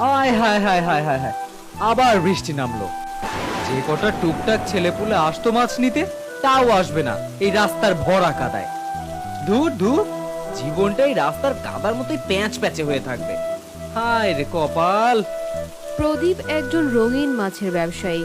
আয় হায় হায় হায় হায় হায়, আবার বৃষ্টি নামলো। যে কটা টুকটাক ছেলেপুলে আসতো মাছ নিতে, তাও আসবে না এই রাস্তার ভরা কাদায়। ধুর ধুর, জীবনটাই রাস্তার কাদার মতোই প্যাঁচ প্যাচে হয়ে থাকবে। হায় রে কপাল। প্রদীপ একজন রঙিন মাছের ব্যবসায়ী।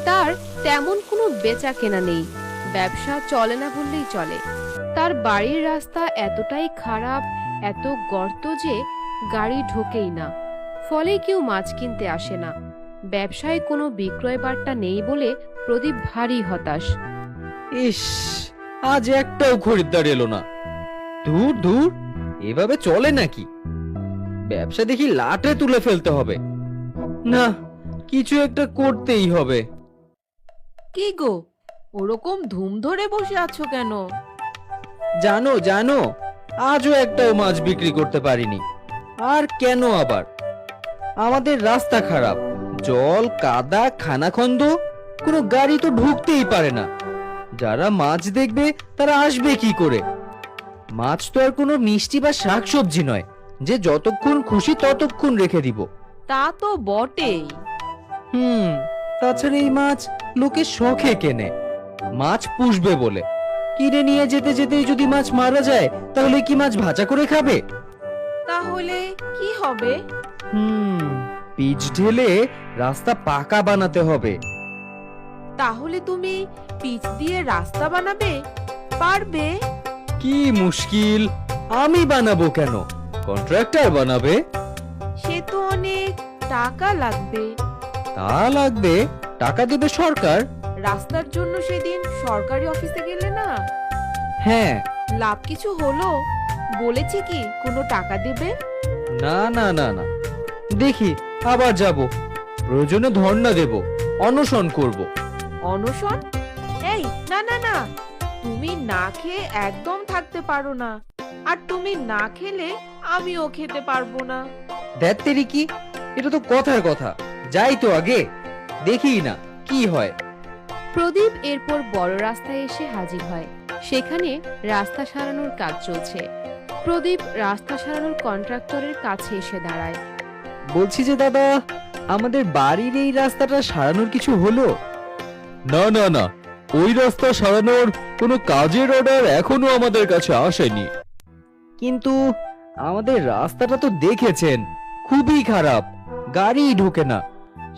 তার তেমন কোনো বেচা কেনা নেই, ব্যবসা চলে না বললেই চলে। তার বাড়ির রাস্তা এতটাই খারাপ, এত গর্ত যে গাড়ি ঢোকেই না, ফলে কেউ মাছ কিনতে আসে না। ব্যবসায় কোনো বিক্রয় বার্তা নেই বলে প্রদীপ ভারী হতাশ। ইস, আজ একটাও খরিদ্দার এলো না। দূর দূর, এভাবে চলে নাকি? ব্যবসা দেখি লাটে তুলে ফেলতে হবে। না, কিছু একটা করতেই হবে। কি গো, ওরকম ধুম ধরে বসে আছো কেন? জানো জানো, আজও একটাও মাছ বিক্রি করতে পারিনি। আর কেন আবার? আমাদের রাস্তা খারাপ, জল কাদা খানাখন্দ, কোনো গাড়ি তো ঢুকতেই পারে না। যারা মাছ দেখবে তারা আসবে কি করে? মাছ তো আর কোনো মিষ্টি বা শাকসবজি নয় যে যতক্ষণ খুশি ততক্ষণ রেখে দিব। তা তো বটেই। তাছাড়া এই মাছ লোকে শখে কেনে, মাছ পুষবে বলে। কিনে নিয়ে যেতে যেতেই যদি মাছ মারা যায়, তাহলে কি মাছ ভাজা করে খাবে? তাহলে কি হবে? পিচ ঢেলে রাস্তা পাকা বানাতে হবে। তাহলে তুমি পিচ দিয়ে রাস্তা বানাবে? পারবে? কি মুশকিল, আমি বানাবো কেন? কন্ট্রাক্টর বানাবে। সে তো অনেক টাকা লাগবে। তা লাগবে, টাকা দেবে সরকার। রাস্তার জন্য সেদিন সরকারি অফিসে গেলে না? হ্যাঁ। লাভ কিছু হলো? বলেছে কি কোনো টাকা দেবে? না না না না, দেখি আবার যাব, প্রয়োজনে ধর্ণা দেব, অনশন করব। অনশন? এই না না না, তুমি না খেয়ে একদম থাকতে পারো না, আর তুমি না খেলে আমিও খেতে পারবো না। দেখতেরি কি, এটা তো কথার কথা। যাই তো আগে, দেখি না কি হয়। প্রদীপ এরপর বড় রাস্তায় এসে হাজির হয়। সেখানে রাস্তা সারানোর কাজ চলছে। প্রদীপ রাস্তা সারানোর কন্ট্রাক্টরের কাছে এসে দাঁড়ায়। বলছি যে দাদা, আমাদের বাড়ির এই রাস্তাটা সারানোর কিছু হলো? না না না, ওই রাস্তা সারানোর কোনো কাজের অর্ডার এখনো আমাদের কাছে আসেনি। কিন্তু আমাদের রাস্তাটা তো দেখেছেন, খুবই খারাপ, গাড়ি ঢোকে না,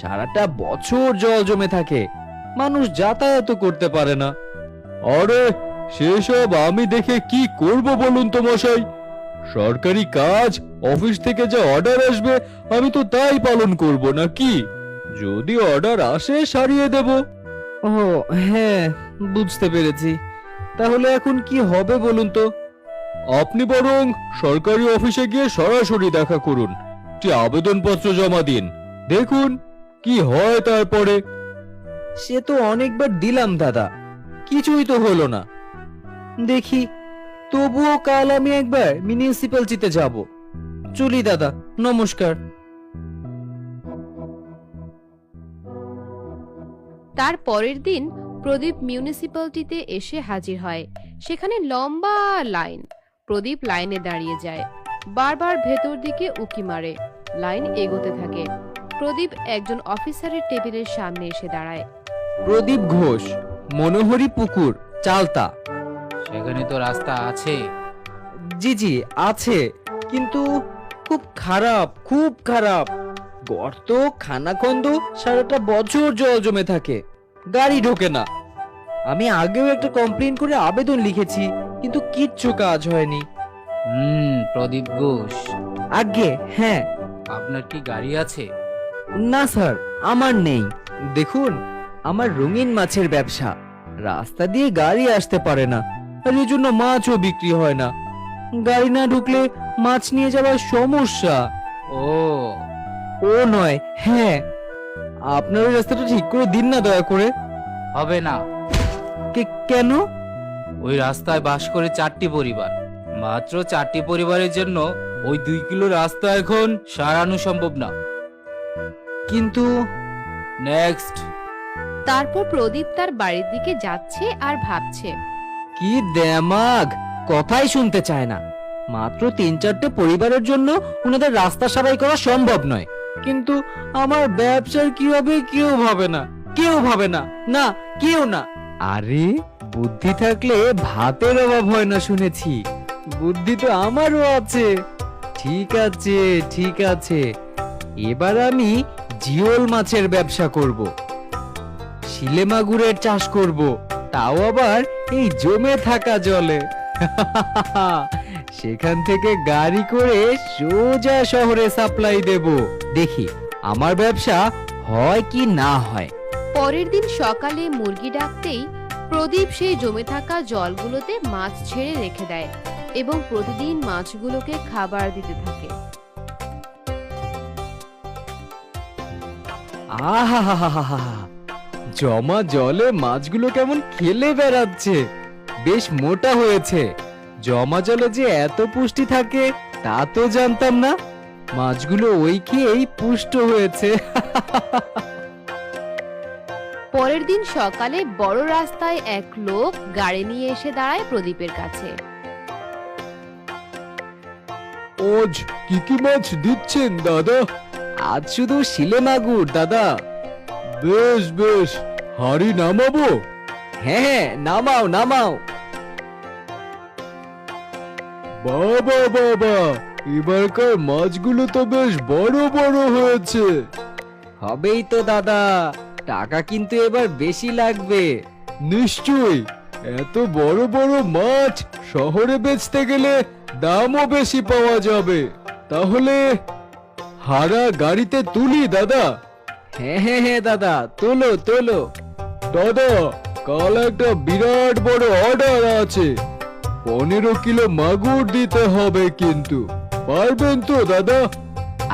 সারাটা বছর জল জমে থাকে, মানুষ যাতায়াত করতে পারে না। আরে সেসব আমি দেখে কি করব বলুন তো মশাই? সরকারি কাজ, অফিস থেকে যা অর্ডার আসবে আমি তো তাই পালন করব নাকি? যদি অর্ডার আসে সারিয়ে দেব। ও হ্যাঁ, বুঝতে পেরেছি। তাহলে এখন কি হবে বলুন তো? আপনি বরং সরকারি অফিসে গিয়ে সরাসরি দেখা করুন, একটি আবেদনপত্র জমা দিন, দেখুন কি হয় তারপরে। সে তো অনেকবার দিলাম দাদা, কিছুই তো হলো না। দেখি, তবুও কাল আমি একবার মিউনিসিপ্যালিটিতে যাব। চলি দাদা, নমস্কার। তার পরের দিন প্রদীপ মিউনিসিপ্যালিটিতে এসে হাজির হয়। সেখানে লম্বা লাইন। প্রদীপ লাইনে দাঁড়িয়ে যায়, বারবার ভেতর দিকে উকি মারে। লাইন এগোতে থাকে। প্রদীপ একজন অফিসারের টেবিলের সামনে এসে দাঁড়ায়। প্রদীপ ঘোষ, মনোহরি পুকুর, চালতা। সেখানে তো রাস্তা আছে। জি জি আছে, কিন্তু খুব খারাপ, খুব খারাপ। গর্ত খানাখন্দ, সারাটা বছর জল জমে থাকে, গাড়ি ঢোকে না। আমি আগেও একটা কমপ্লেন করে আবেদন লিখেছি, কিন্তু কিচ্ছু কাজ হয়নি। প্রদীপ ঘোষ, আগে হ্যাঁ। আপনার কি গাড়ি আছে? না স্যার, আমার নেই। দেখুন, আমার রঙিন মাছের ব্যবসা, রাস্তা দিয়ে গাড়ি আসতে পারে না, আর এই জন্য মাছও বিক্রি হয় না। গাড়ি না ঢুকলে মাছ নিয়ে যাওয়ার সমস্যা। ও, ও নয়, হ্যাঁ, আপনার ওই রাস্তাটা ঠিক করে দিন না দয়া করে। হবে না। কেন? ওই রাস্তায় বাস করে 4টি পরিবার, মাত্র 4টি পরিবারের জন্য ওই 2 কিলো রাস্তা এখন সারানো সম্ভব না। কিন্তু নেক্সট। তারপর প্রদীপ তার বাড়ির দিকে যাচ্ছে আর ভাবছে। কি দেমাগ, কথাই শুনতে চায় না। মাত্র 3-4টে পরিবারের জন্য ওনাদের রাস্তা সারাই করা সম্ভব নয়, কিন্তু আমার ব্যবসার কি হবে কেউ ভাবে না, কেউ ভাবে না, না কেউ না। আরে বুদ্ধি থাকলে ভাতের অভাব হয় না শুনেছি, বুদ্ধি তো আমারও আছে। ঠিক আছে ঠিক আছে, এবার আমি জিওল মাছের ব্যবসা করব, শিলে মাগুরের চাষ করব, তাও আবার এই জমে থাকা জলে। সেখান থেকে গাড়ি করে সোজা শহরে সাপ্লাই দেব, দেখি আমার ব্যবসা হয় কি না হয়। পরের দিন সকালে মুরগি ডাকতেই প্রদীপ সেই জমে থাকা জলগুলোতে মাছ ছেড়ে রেখে দেয় এবং প্রতিদিন মাছগুলোকে খাবার দিতে থাকে। আহা, জমা জলে মাছগুলো কেমন খেলে বেড়াচ্ছে, বেশ মোটা হয়েছে। জমা জলে যে এত পুষ্টি থাকে তা তো জানতাম না, মাছগুলো ওই খেয়েই পুষ্ট হয়েছে। পরের দিন সকালে বড় রাস্তায় এক লোক গাড়ি নিয়ে এসে দাঁড়ায় প্রদীপের কাছে। আজ কি কি মাছ দিচ্ছেন দাদা? আজ শুধু শিলে মাগুর দাদা। বেশ বেশ, হাড়ি নামাবো? হ্যাঁ নামাও নামাও। বাবা বাবা, এবারকার মাছগুলো তো বেশ বড় বড় হয়েছে। হবেই তো দাদা, টাকা কিন্তু এবার বেশি লাগবে। নিশ্চয়ই, এত বড় বড় মাছ শহরে বেচতে গেলে দামও বেশি পাওয়া যাবে। তাহলে হাড়া গাড়িতে তুলি দাদা? হ্যাঁ হ্যাঁ হ্যাঁ দাদা, তোলো তোলো। দাদা, কাল একটা বিরাট বড় অর্ডার আছে, 15 কিলো মাগুর দিতে হবে, কিন্তু পারবেন তো দাদা?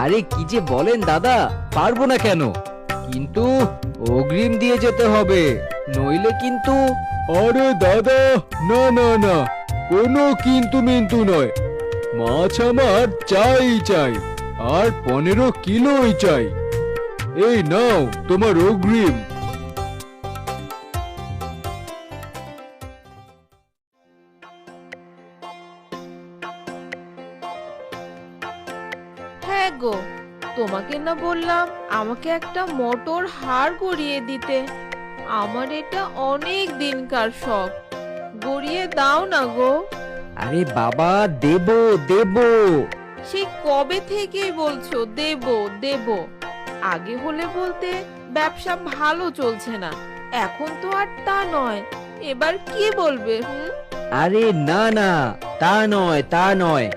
আরে কি যে বলেন দাদা, পারবো না কেন, কিন্তু অগ্রিম দিয়ে যেতে হবে, নইলে কিন্তু। আরে দাদা, না না না, কোনো কিন্তু মিন্তু নয়, মাছ আমার চাই চাই, আর 15 কিলোই চাই। এই নাও তোমার অগ্রিম। হ্যাঁ গো, তোমাকে না বললাম আমাকে একটা মোটর হাড় গড়িয়ে দিতে? আমার এটা অনেক দিনকার শখ, গড়িয়ে দাও না গো। আরে বাবা, দেবো দেবো। সেই কবে থেকেই বলছো দেব দেব, আগে হলে বলতে ব্যবসা ভালো চলছে না, এখন তো আর তা নয়, এবার কি বলবে? আরে না না, তা নয় তা নয়,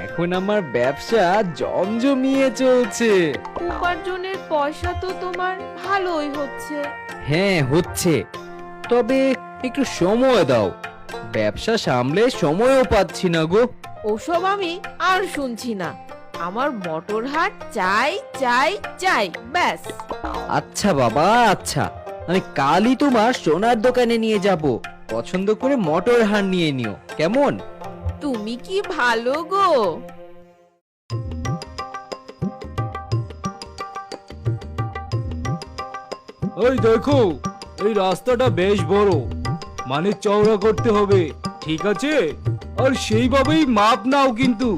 এখন আমার ব্যবসা জমজমিয়ে চলছে। উপার্জনের পয়সা তো তোমার ভালোই হচ্ছে। হ্যাঁ হচ্ছে, তবে একটু সময় দাও, ব্যবসা সামলে সময়ও পাচ্ছি না গো। ওসব আমি আর শুনছি না, আমার মোটর হাট চাই চাই চাই, ব্যাস। আচ্ছা বাবা আচ্ছা, আমি কালই তোমার সোনার দোকানে নিয়ে যাব, পছন্দ করে মোটর হার নিয়ে নিও, কেমন? তুমি কি ভালো গো। ওই দেখো, এই রাস্তাটা বেশ বড়, মানে চওড়া করতে হবে, ঠিক আছে? আর সেইভাবেই মাপ নাও কিন্তু।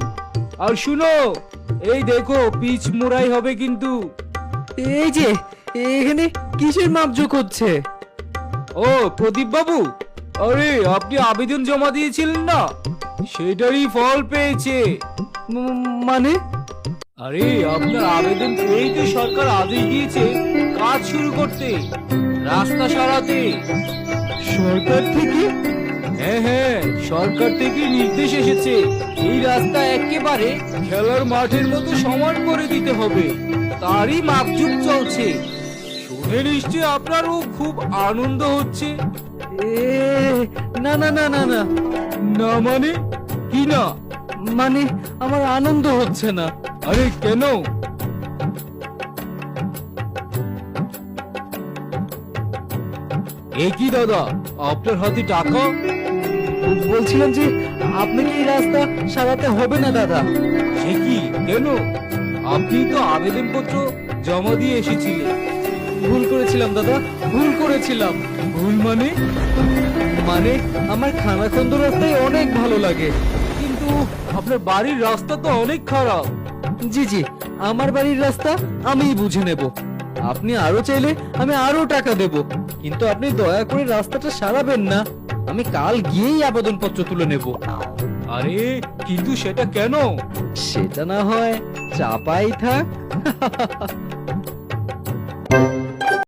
আর শুনো, এই দেখো পিচ মোড়াই হবে কিন্তু। এই যে এখানে কিসের মাপজোক হচ্ছে? ও প্রদীপ বাবু, আরে আপনি আবেদন জমা দিয়েছিলেন না, সেটারই ফল পেয়েছে। মানে? আরে আপনার আবেদন পেয়েই তো সরকার আদেশ দিয়েছে কাজ শুরু করতে, রাস্তা সারাতে। সরকার থেকে? হ্যাঁ হ্যাঁ, সরকার থেকে নির্দেশ এসেছে, এই রাস্তা একেবারে খেলার মাঠের মতো সমান করে দিতে হবে, তারই মাপজোক চলছে। শুনে নিশ্চয় আপনারও খুব আনন্দ হচ্ছে। এ না না না না না, না মানে কি না? মানে আমার আনন্দ হচ্ছে না। আরে কেন? এ কি দাদা, আপনার হাতে টাকা? বলছিলাম যে আপনাকে এই রাস্তা সারাতে হবে না দাদা। সে কি, কেন? আপনি তো আবেদনপত্র জমা দিয়ে এসেছিলেন। ভুল করেছিলাম দাদা, ভুল করেছিলাম। ভুল মানে? মানে আমার খানাখন্দ রাস্তায় অনেক ভালো লাগে, কিন্তু আপনার বাড়ির রাস্তা তো অনেক খারাপ। জি জি, আমার বাড়ির রাস্তা আমিই বুঝে নেব। আপনি আরো চাইলে আমি আরো টাকা দেব, কিন্তু আপনি দয়া করে রাস্তাটা সারাবেন না। আমি কাল গিয়েই আবেদনপত্র তুলে নেব। আরে কিন্তু সেটা কেন? সেটা না হয় চাপাই থাক।